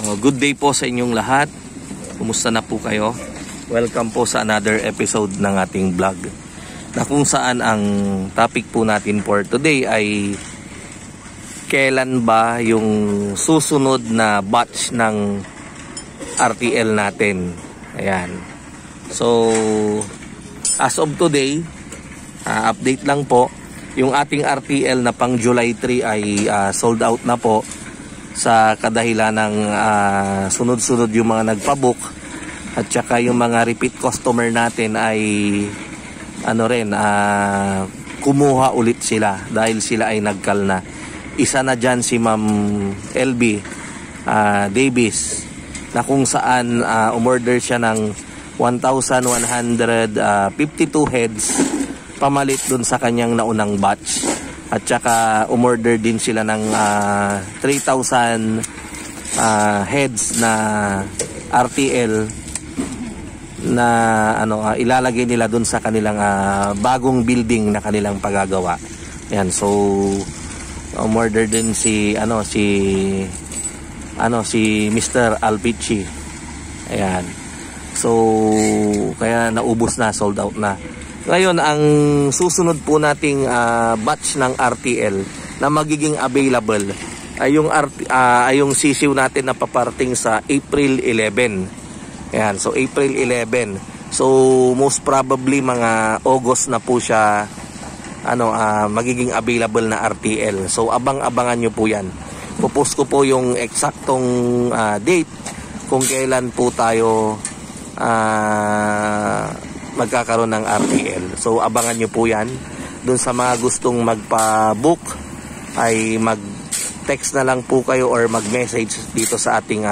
Good day po sa inyong lahat. Kumusta na po kayo? Welcome po sa another episode ng ating vlog, na kung saan ang topic po natin for today ay kailan ba yung susunod na batch ng RTL natin. Ayan. So as of today, update lang po, yung ating RTL na pang July 3 ay sold out na po, sa kadahilan ng sunod-sunod yung mga nagpabook, at saka yung mga repeat customer natin ay kumuha ulit sila dahil sila ay nagkal na. Isa na dyan si Ma'am LB Davis, na kung saan umorder siya ng 1,152 heads pamalit dun sa kanyang naunang batch. At saka umorder din sila ng 3,000 heads na RTL na ilalagay nila dun sa kanilang bagong building na kanilang pagagawa. Ayan, so umorder din si Mr. Alpici. Ayan. So kaya naubos na, sold out na. Ngayon, ang susunod po nating batch ng RTL na magiging available ay yung sisiw natin na paparting sa April 11. Ayan, so April 11. So most probably mga August na po siya magiging available na RTL. So abang-abangan nyo po yan. Pupost ko po yung eksaktong date kung kailan po tayo magkakaroon ng RTL. So abangan nyo po yan. Dun sa mga gustong magpa-book ay mag-text na lang po kayo or mag-message dito sa ating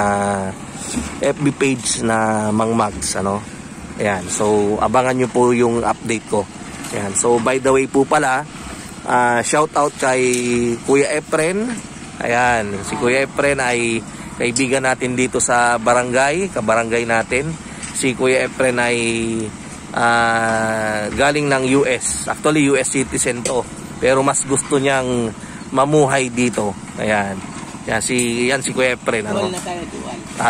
FB page na Mang Mags. Ayan. So abangan nyo po yung update ko. Ayan. So by the way po pala, shout out kay Kuya Efren. Ayan. Si Kuya Efren ay kaibigan natin dito sa barangay, kabarangay natin. Si Kuya Efren ay galing ng US. Actually US citizen to, pero mas gusto niyang mamuhay dito. Ayan. Yan si Kuya Efren,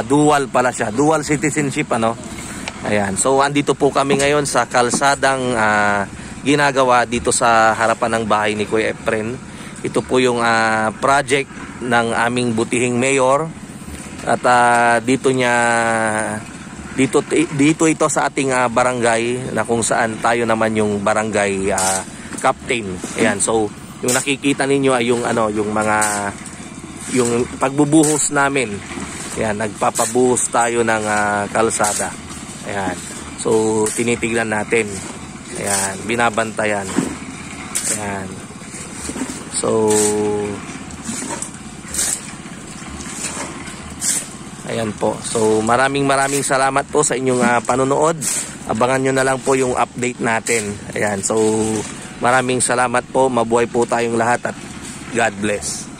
dual pala siya. Dual citizenship, Ayan. So andito po kami ngayon sa kalsadang ginagawa dito sa harapan ng bahay ni Kuya Efren. Ito po yung project ng aming butihing mayor. At dito ito sa ating barangay, na kung saan tayo naman yung barangay captain. Ayan, so yung nakikita ninyo ay yung pagbubuhos namin. Ayan, nagpapabuhos tayo ng kalsada. Ayan, so tinitignan natin. Ayan, binabantayan. Ayan, so ayan po. So maraming salamat po sa inyong panonood. Abangan nyo na lang po yung update natin. Ayan. So maraming salamat po. Mabuhay po tayong lahat at God bless.